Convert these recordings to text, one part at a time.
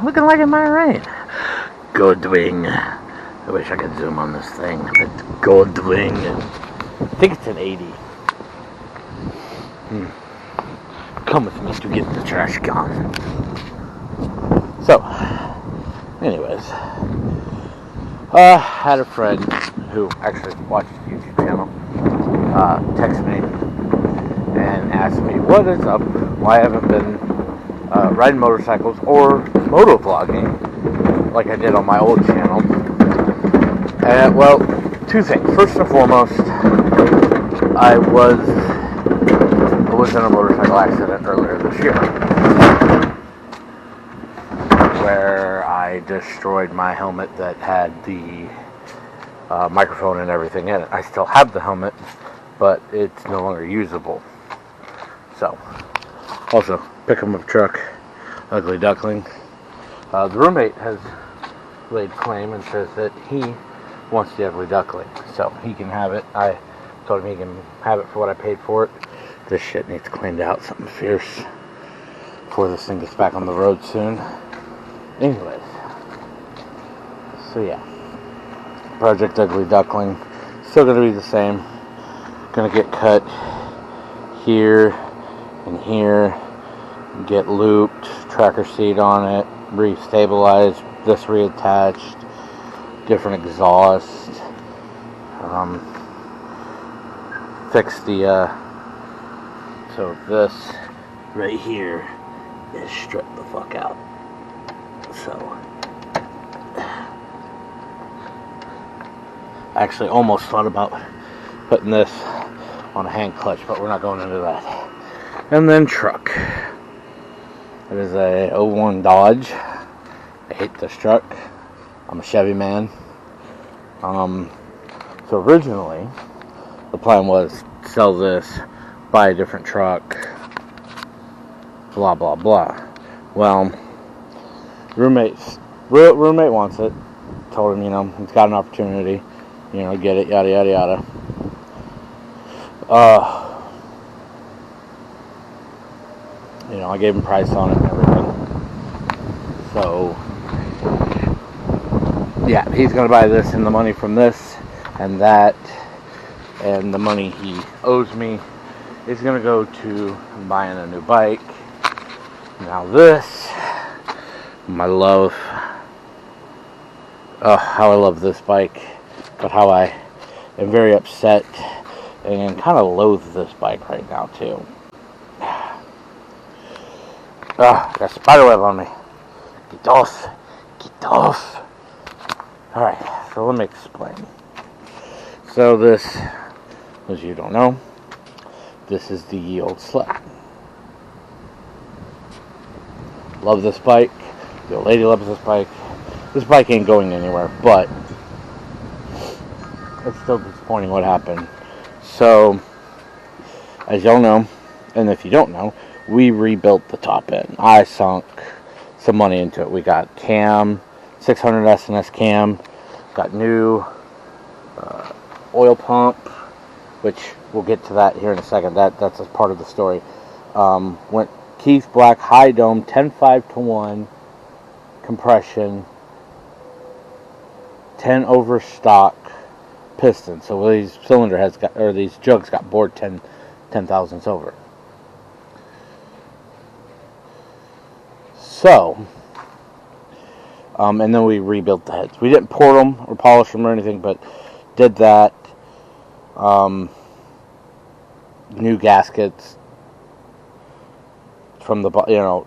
Looking like it might rain. Goldwing. I wish I could zoom on this thing, but Goldwing. I think it's an 80. Come with me to get the trash gone. So, anyways, had a friend who actually watched the YouTube channel text me and asked me what is up, why I haven't been riding motorcycles or motovlogging like I did on my old channel. And well, two things. First and foremost, I was in a motorcycle accident earlier this year where I destroyed my helmet that had the microphone and everything in it. I still have the helmet, but it's no longer usable. So, also, pick 'em up truck, Ugly Duckling. The roommate has laid claim and says that he wants the Ugly Duckling, so he can have it. I told him he can have it for what I paid for it. This shit needs cleaned out, something fierce, before this thing gets back on the road soon. Anyways, so yeah, Project Ugly Duckling, still going to be the same. Going to get cut here and here, get looped, tracker seat on it, re-stabilized, this reattached, different exhaust, fix the, so this right here is stripped the fuck out. So, I actually almost thought about putting this on a hand clutch, but we're not going into that. And then truck. It is a 01 Dodge. I hate this truck. I'm a Chevy man. So originally, the plan was sell this, buy a different truck, blah blah blah. Well, roommate wants it. Told him, he's got an opportunity, get it, yada yada yada. I gave him price on it and everything. So, yeah, he's gonna buy this, and the money from this and that, and the money he owes me is gonna go to buying a new bike. Now this, my love, how I love this bike, but how I am very upset and kind of loathe this bike right now too. I got a spider web on me. Get off. Get off. Alright, so let me explain. So this, as you don't know, this is the Ye Old Sled. Love this bike. The old lady loves this bike. This bike ain't going anywhere, but it's still disappointing what happened. So, as y'all know, and if you don't know, we rebuilt the top end. I sunk some money into it. We got cam, 600 SNS cam, got new oil pump, which we'll get to that here in a second. That's a part of the story. Went Keith Black high dome 10.5-1 compression, 10 overstock piston. So these cylinder heads got, or these jugs got bored 10 thousandths over. So, and then we rebuilt the heads. We didn't pour them or polish them or anything, but did that. New gaskets from the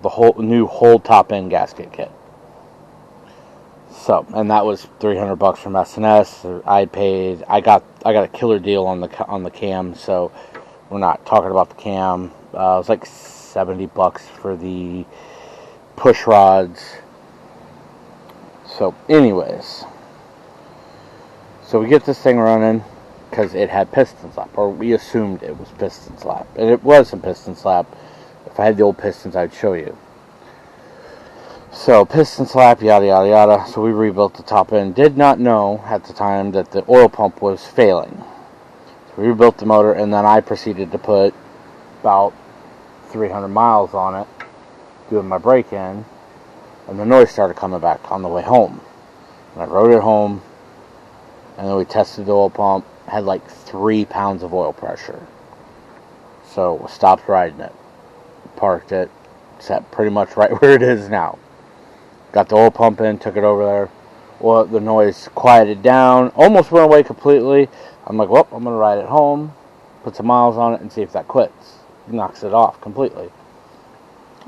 whole new whole top end gasket kit. So, and that was $300 from SNS. I got a killer deal on the cam. So we're not talking about the cam. It was like $70 for the push rods. So anyways, so we get this thing running because it had piston slap, or we assumed it was piston slap, and it was a piston slap. If I had the old pistons, I'd show you. So piston slap, yada yada yada. So we rebuilt the top end. Did not know at the time that the oil pump was failing. So we rebuilt the motor, and then I proceeded to put about 300 miles on it doing my break-in, and the noise started coming back on the way home. And I rode it home, and then we tested the oil pump, had like 3 pounds of oil pressure. So we stopped riding it, parked it, sat pretty much right where it is now. Got the oil pump in, took it over there. Well, the noise quieted down, almost went away completely. I'm like, well, I'm going to ride it home, put some miles on it, and see if that quits. It knocks it off completely.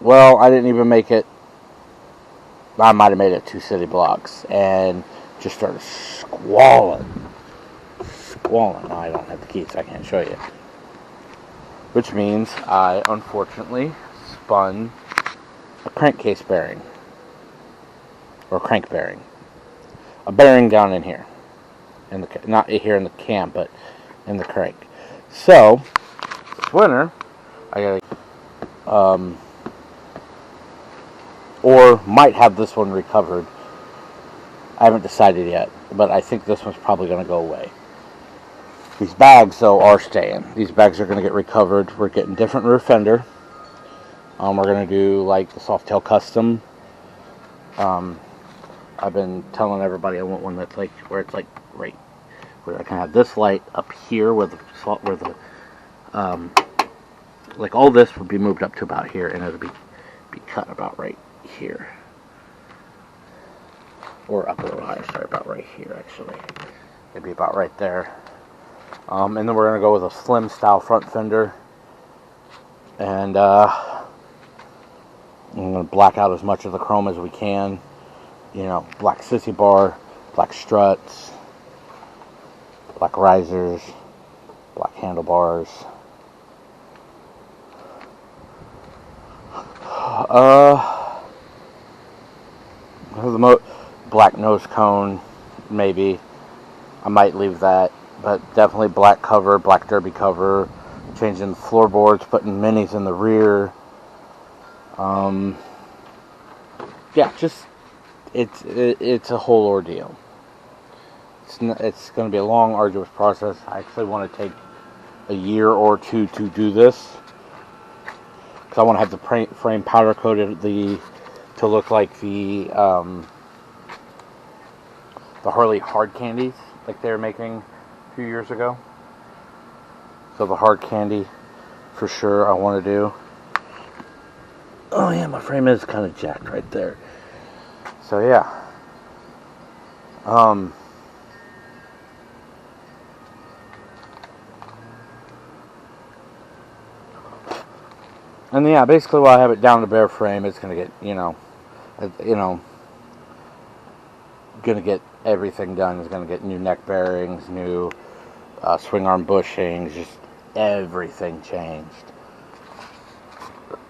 Well, I didn't even make it. I might have made it 2 city blocks, and just started squalling. Now, I don't have the keys, so I can't show you. Which means I, unfortunately, spun a crankcase bearing. Or crank bearing. A bearing down in here. Not here in the cam, but in the crank. So, this winter, I gotta, or might have this one recovered. I haven't decided yet, but I think this one's probably going to go away. These bags, though, are staying. These bags are going to get recovered. We're getting different rear fender. We're going to do, like, the Softail Custom. I've been telling everybody I want one that's, like, where it's, like, right, where I can have this light up here where the like, all this would be moved up to about here, and it'll be cut about right here. Or up a little higher, sorry, about right here, actually. It'd be about right there. And then we're going to go with a slim style front fender. And I'm going to black out as much of the chrome as we can. You know, black sissy bar, black struts, black risers, black handlebars. Black nose cone, maybe. I might leave that, but definitely black cover, black derby cover, changing the floorboards, putting minis in the rear. Yeah, just it's a whole ordeal. It's going to be a long, arduous process. I actually want to take a year or 2 to do this, because I want to have the frame powder coated to look like the Harley hard candies like they were making a few years ago. So the hard candy for sure I want to do. Oh yeah, my frame is kind of jacked right there. So yeah. And yeah, basically while I have it down to bare frame, it's gonna get, gonna get everything done. It's gonna get new neck bearings, new swing arm bushings, just everything changed.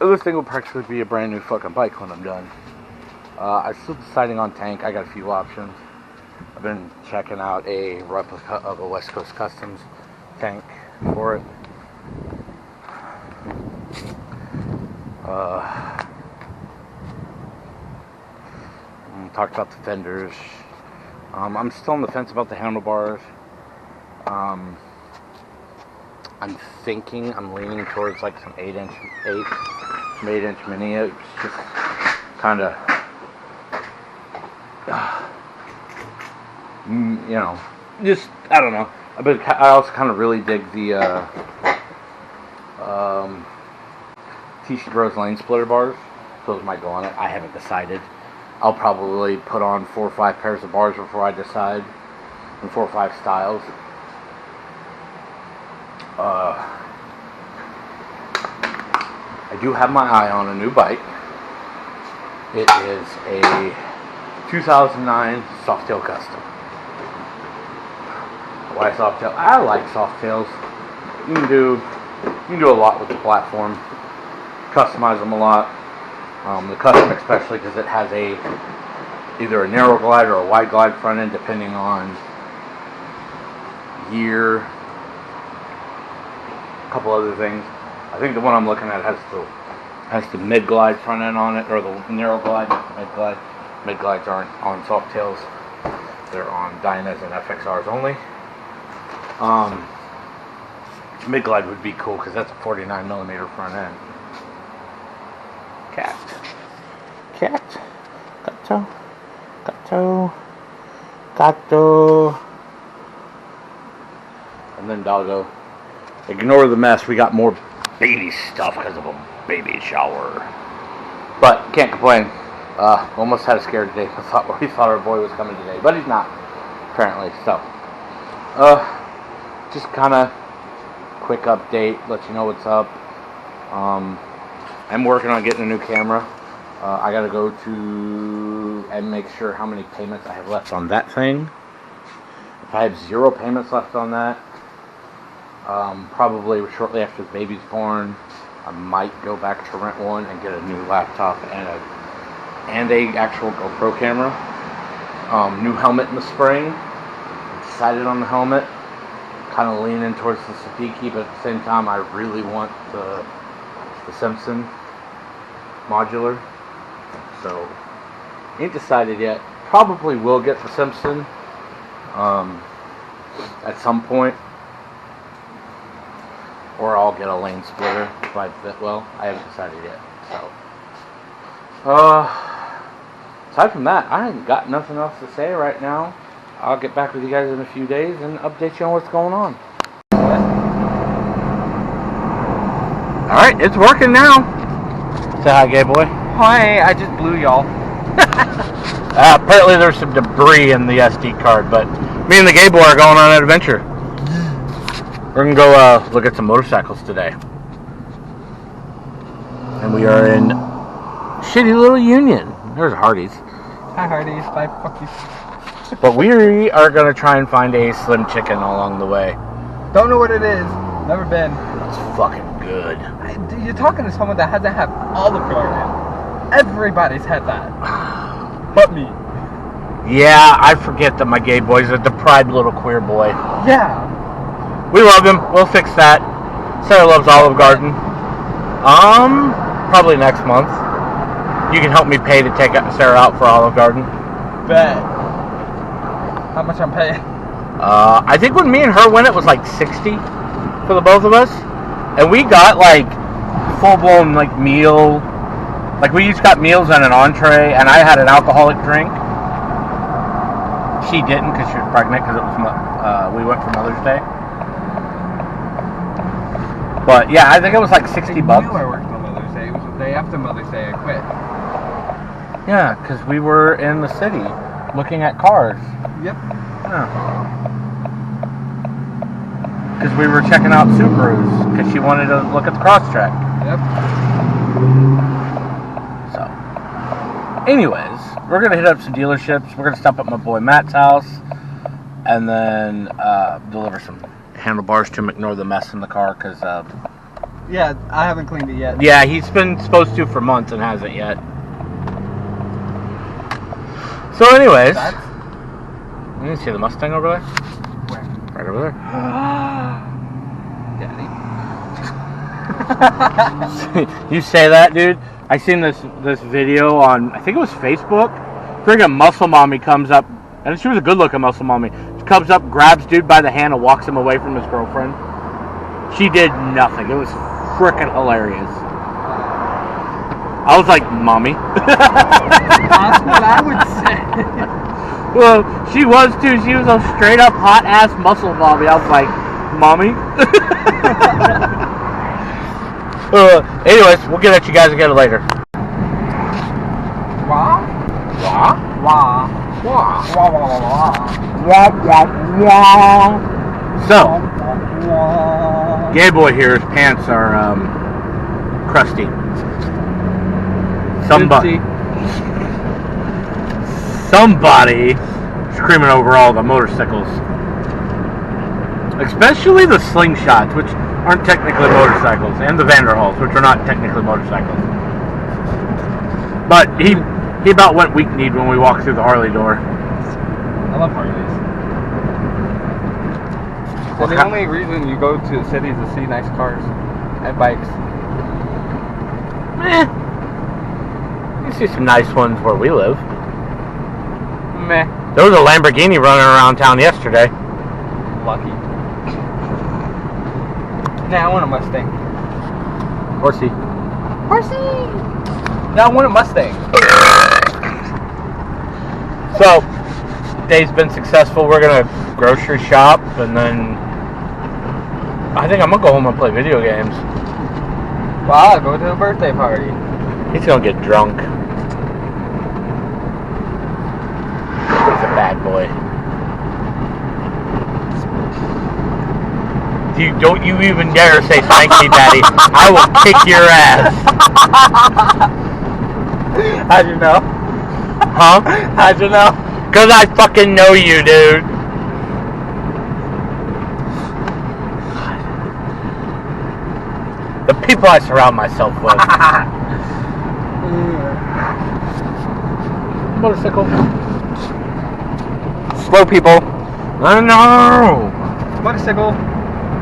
This thing will practically be a brand new fucking bike when I'm done. I'm still deciding on tank. I got a few options. I've been checking out a replica of a West Coast Customs tank for it. Talked about the fenders. I'm still on the fence about the handlebars. I'm leaning towards like some 8-inch mini. It's just kind of, just, I don't know. I also kind of really dig the T-Shirt Rose Lane splitter bars. Those might go on it. I haven't decided. I'll probably put on 4 or 5 pairs of bars before I decide, and 4 or 5 styles. I do have my eye on a new bike. It is a 2009 Softail Custom. Why Softail? I like Softails. You can do a lot with the platform. Customize them a lot. The Custom especially, because it has either a narrow glide or a wide glide front end, depending on year. A couple other things. I think the one I'm looking at has the mid glide front end on it, or the narrow glide, mid glide. Mid glides aren't on Softails; they're on Dynas and FXRs only. Mid glide would be cool because that's a 49mm front end. cat. Cat. Gato. Gato. Gato. And then doggo. Ignore the mess. We got more baby stuff because of a baby shower. But can't complain. Almost had a scare today. We thought our boy was coming today, but he's not, apparently. So, just kind of quick update, let you know what's up. I'm working on getting a new camera. I gotta go to and make sure how many payments I have left on that thing. If I have 0 payments left on that, probably shortly after the baby's born, I might go back to rent one and get a new laptop and a actual GoPro camera. New helmet in the spring. Decided on the helmet. Kind of leaning towards the Sabiki, but at the same time, I really want the Simpson modular. So, ain't decided yet. Probably will get the Simpson at some point, or I'll get a lane splitter if I fit well. I haven't decided yet. So, aside from that, I ain't got nothing else to say right now. I'll get back with you guys in a few days and update you on what's going on. Alright, it's working now. Say hi, gay boy. Hi, I just blew y'all. Apparently there's some debris in the SD card, but me and the gay boy are going on an adventure. We're going to go look at some motorcycles today. And we are in shitty little Union. There's Hardee's. Hi, Hardee's. Bye, fuck you. But we are going to try and find a Slim Chicken along the way. Don't know what it is. Never been. It's fucking good. You're talking to someone that hasn't had Olive Garden. Everybody's had that. But me. Yeah, I forget that my gay boy's a deprived little queer boy. Yeah. We love him. We'll fix that. Sarah loves Olive Garden. Probably next month. You can help me pay to take Sarah out for Olive Garden. Bet. How much I'm paying? I think when me and her went, it was like $60 for the both of us, and we got like full-blown like meal. Like we each got meals and an entree, and I had an alcoholic drink. She didn't because she was pregnant because it was we went for Mother's Day. But yeah, I think it was like $60. I knew I worked on Mother's Day. It was the day after Mother's Day I quit. Yeah, because we were in the city looking at cars. Yep. Yeah. Because we were checking out Subarus because she wanted to look at the Crosstrek. Yep. So, anyways, we're going to hit up some dealerships. We're going to stop at my boy Matt's house and then deliver some handlebars to him. Ignore the mess in the car because... yeah, I haven't cleaned it yet. Yeah, he's been supposed to for months and hasn't yet. So anyways... You see the Mustang over there? Where? Right over there. Daddy. You say that, dude? I seen this video on, I think it was Facebook. Friggin' muscle mommy comes up, and she was a good looking muscle mommy. She comes up, grabs dude by the hand, and walks him away from his girlfriend. She did nothing. It was frickin' hilarious. I was like, mommy. That's what I would say. Well, she was too. She was a straight up hot ass muscle mommy. I was like, mommy. Anyways, we'll get at you guys again later. Wah? Wah? Wah. Wah? Wah, wah, wah, wah. Wah, wah, wah. So, Wah. gay boy here's pants are crusty. Somebody screaming over all the motorcycles. Especially the slingshots, which aren't technically motorcycles, and the Vanderhalls, which are not technically motorcycles. But he about went weak-kneed when we walked through the Harley door. I love Harleys. And the only reason you go to the city is to see nice cars and bikes. You see some nice ones where we live. Meh. There was a Lamborghini running around town yesterday. Lucky. Nah, I want a Mustang. Horsey. Horsey! No, I want a Mustang. So, day's been successful. We're gonna grocery shop, and then I think I'm gonna go home and play video games. Wow, I'll go to a birthday party. He's gonna get drunk. He's a bad boy. Don't you even dare say thank you, Daddy. I will kick your ass. How'd you know? Huh? How'd you know? Cause I fucking know you, dude. The people I surround myself with. Motorcycle. Slow people. No. Motorcycle.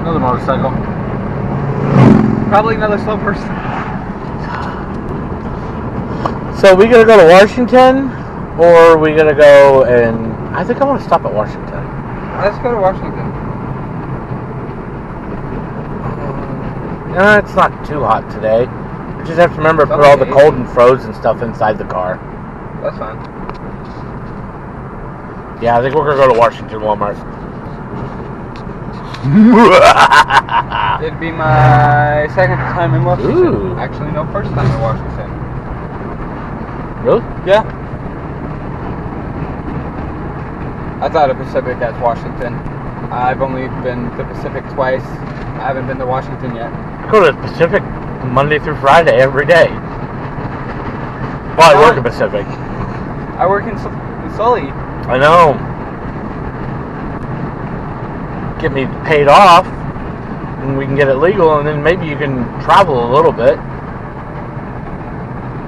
Another motorcycle. Probably another slow person. So we gonna go to Washington, or we gonna go and I think I want to stop at Washington. Let's go to Washington. It's not too hot today. We just have to remember to put all the cold and frozen stuff inside the car. That's fine. Yeah, I think we're gonna go to Washington Walmart. It'd be my second time in Washington. Ooh. Actually, no, first time in Washington. Really? Yeah. I thought of Pacific as Washington. I've only been to Pacific twice. I haven't been to Washington yet. I go to the Pacific Monday through Friday every day. Well, I work at Pacific. I work in Sully. I know. Get me paid off, and we can get it legal, and then maybe you can travel a little bit.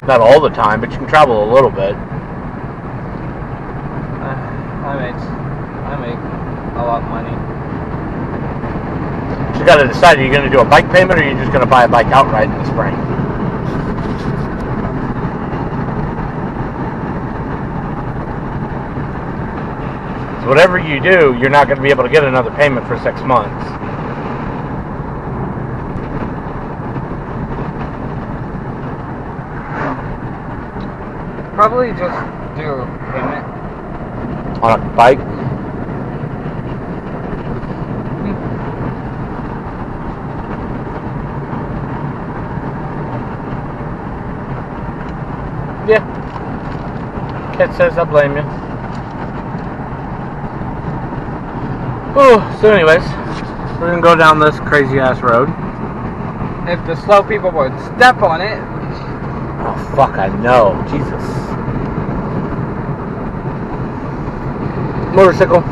Not all the time, but you can travel a little bit. I make a lot of money. You got to decide: are you going to do a bike payment, or are you just going to buy a bike outright in the spring? So whatever you do, you're not going to be able to get another payment for 6 months. Probably just do a payment. On a bike? Yeah. Cat says I blame you. Oh, so anyways, we're gonna go down this crazy ass road. If the slow people would step on it. Oh fuck, I know. Jesus. Motorcycle.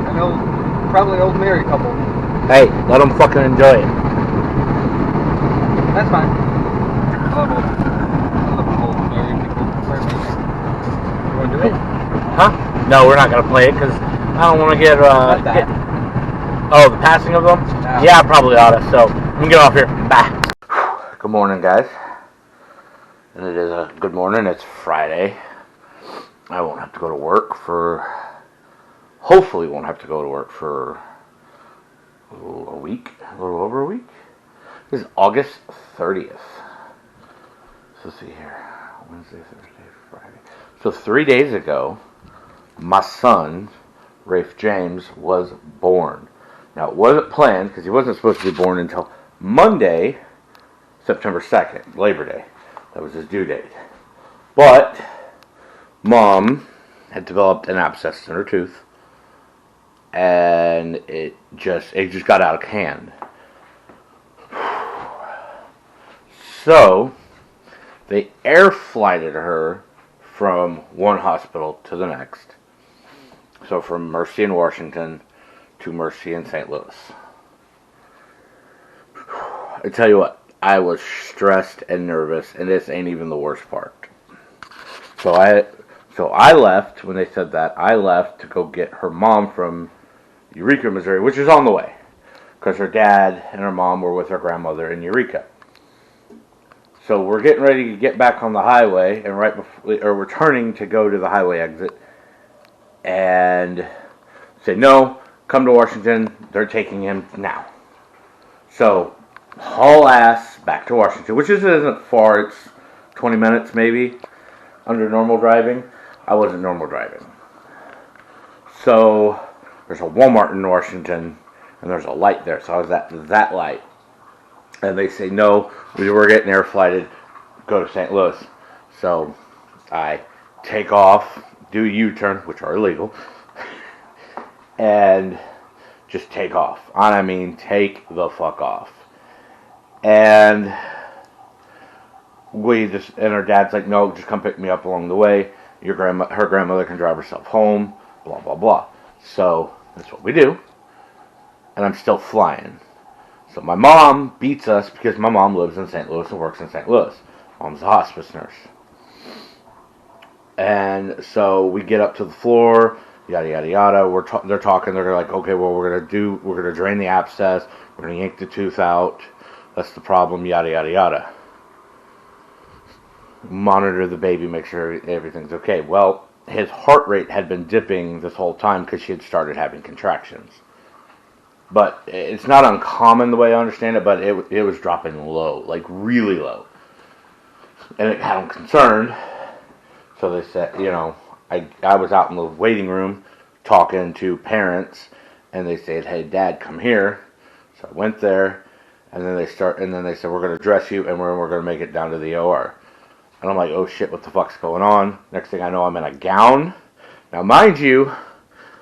An old, probably old married couple. Hey, let them fucking enjoy it. That's fine. I love old married people. You want to do it? Huh? No, we're not gonna play it because I don't want to get Not that. Oh, the passing of them? No. Yeah, I probably oughta. So I'm gonna get off here. Bye. Good morning, guys. And it is a good morning. It's Friday. I won't have to go to work for. Hopefully, won't have to go to work for a week, a little over a week. This is August 30th. So let's see here. Wednesday, Thursday, Friday. So 3 days ago, my son, Rafe James, was born. Now, it wasn't planned because he wasn't supposed to be born until Monday, September 2nd, Labor Day. That was his due date. But Mom had developed an abscess in her tooth, and it just got out of hand. So they air flighted her from one hospital to the next. So from Mercy in Washington to Mercy in St. Louis. I tell you what, I was stressed and nervous, and this ain't even the worst part. So I left, when they said that, I left to go get her mom from Eureka, Missouri, which is on the way. Because her dad and her mom were with her grandmother in Eureka. So we're getting ready to get back on the highway, and we're turning to go to the highway exit, and say, no, come to Washington, they're taking him now. So haul ass back to Washington, which isn't far. It's 20 minutes maybe under normal driving. I wasn't normal driving. So there's a Walmart in Washington, and there's a light there. So I was at that light. And they say, no, we were getting air flighted, go to St. Louis. So I take off, do U-turn, which are illegal, and just take off. I mean, take the fuck off. And her dad's like, no, just come pick me up along the way. Her grandmother can drive herself home, blah, blah, blah. So that's what we do. And I'm still flying. So my mom beats us because my mom lives in St. Louis and works in St. Louis. Mom's a hospice nurse. And so we get up to the floor, yada, yada, yada. They're talking. They're like, okay, well, we're going to drain the abscess. We're going to yank the tooth out. That's the problem, yada, yada, yada. Monitor the baby, make sure everything's okay. Well, his heart rate had been dipping this whole time because she had started having contractions. But it's not uncommon the way I understand it, but it was dropping low, like really low. And it had them concerned. So they said, I was out in the waiting room talking to parents, and they said, hey, Dad, come here. So I went there, and then they said, we're going to dress you, and we're going to make it down to the OR. And I'm like, oh shit, what the fuck's going on? Next thing I know, I'm in a gown. Now, mind you,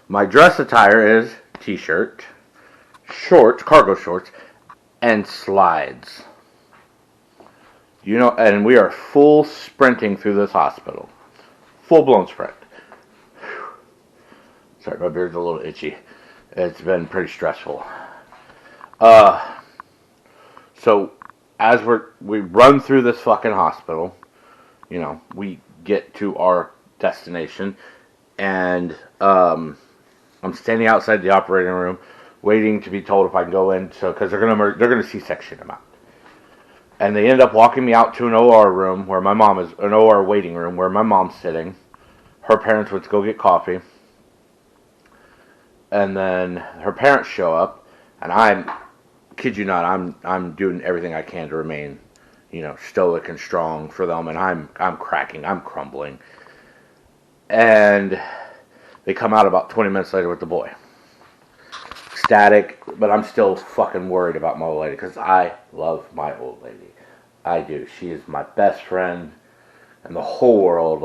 my dress attire is t-shirt, shorts, cargo shorts, and slides. And we are full sprinting through this hospital. Full-blown sprint. Sorry, my beard's a little itchy. It's been pretty stressful. So, as we run through this fucking hospital, we get to our destination, and I'm standing outside the operating room, waiting to be told if I can go in, because they're gonna C-section him out. And they end up walking me out to an OR room where my mom is, an OR waiting room where my mom's sitting. Her parents went to go get coffee. And then her parents show up, and kid you not, I'm doing everything I can to remain, stoic and strong for them, and I'm cracking, I'm crumbling. And they come out about 20 minutes later with the boy. Ecstatic, but I'm still fucking worried about my old lady, because I love my old lady. I do. She is my best friend in the whole world,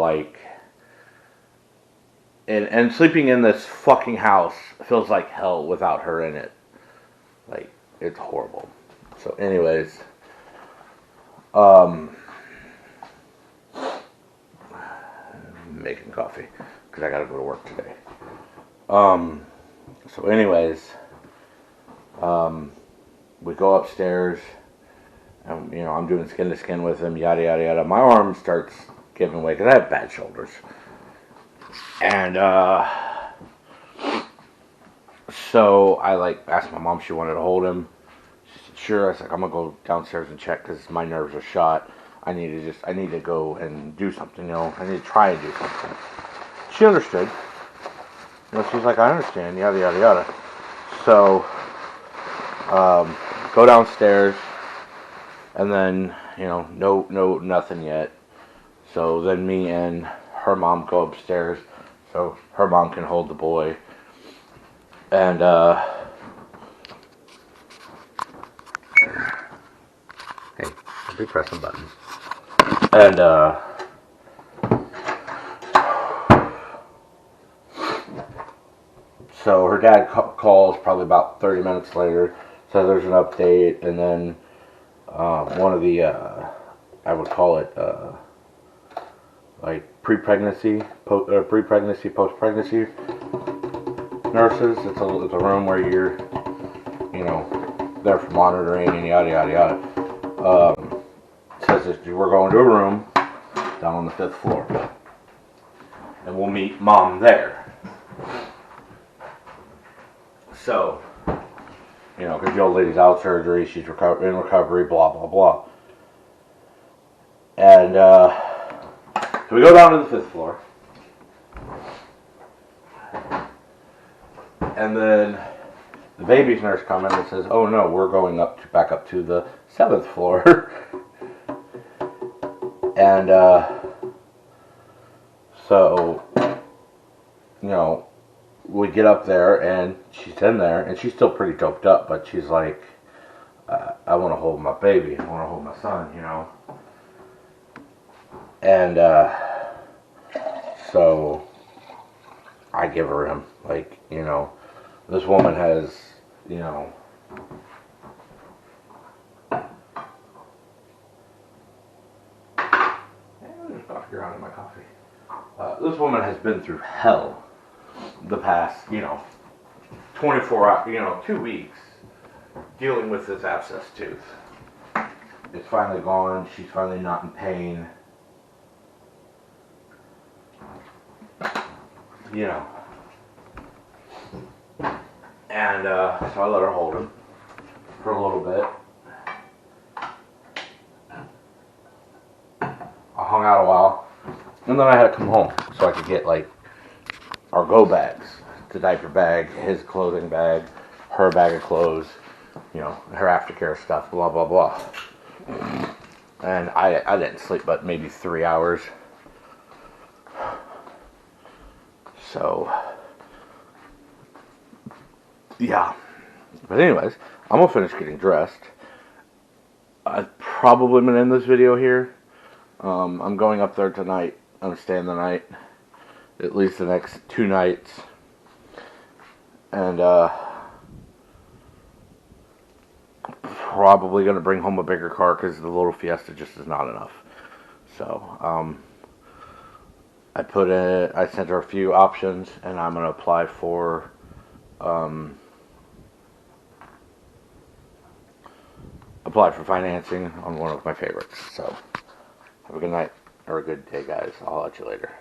and sleeping in this fucking house feels like hell without her in it. It's horrible. So anyways, making coffee, because I gotta go to work today. So anyways, we go upstairs, and, I'm doing skin to skin with him, yada, yada, yada. My arm starts giving way, because I have bad shoulders. And, so I, asked my mom if she wanted to hold him. She said, sure. I was like, I'm going to go downstairs and check, because my nerves are shot. I need to go and do something, I need to try and do something. She understood. She's like, I understand, yada, yada, yada. So, go downstairs, and then, no, nothing yet. So then me and her mom go upstairs, so her mom can hold the boy. And, hey, I'll be pressing buttons. And, so her dad calls probably about 30 minutes later, so there's an update, and then one of the, I would call it, pre-pregnancy, post-pregnancy nurses. It's a room where you're, there for monitoring and yada, yada, yada. Says that we're going to a room down on the 5th floor, and we'll meet Mom there. So, because the old lady's out surgery, she's in recovery, blah, blah, blah. And, so we go down to the 5th floor. And then the baby's nurse comes in and says, "Oh no, we're going back up to the 7th floor." And so, you know, we get up there and she's in there and she's still pretty doped up, but she's like, I want to hold my baby, I want to hold my son, you know. And so I give her him, like, you know, this woman has, you know, you're out of my coffee. This woman has been through hell the past, you know, 24 hours, you know, 2 weeks dealing with this abscess tooth. It's finally gone. She's finally not in pain. You know. And so I let her hold him for a little bit. I hung out a while. And then I had to come home so I could get, like, our go bags. The diaper bag, his clothing bag, her bag of clothes, you know, her aftercare stuff, blah, blah, blah. And I didn't sleep but maybe 3 hours. So, yeah. But anyways, I'm going to finish getting dressed. I've probably been in this video here. I'm going up there tonight. I'm staying the night. At least the next 2 nights. And, probably going to bring home a bigger car because the little Fiesta just is not enough. So, I sent her a few options and I'm going to apply for, financing on one of my favorites. So, have a good night or a good day, guys. I'll let you later.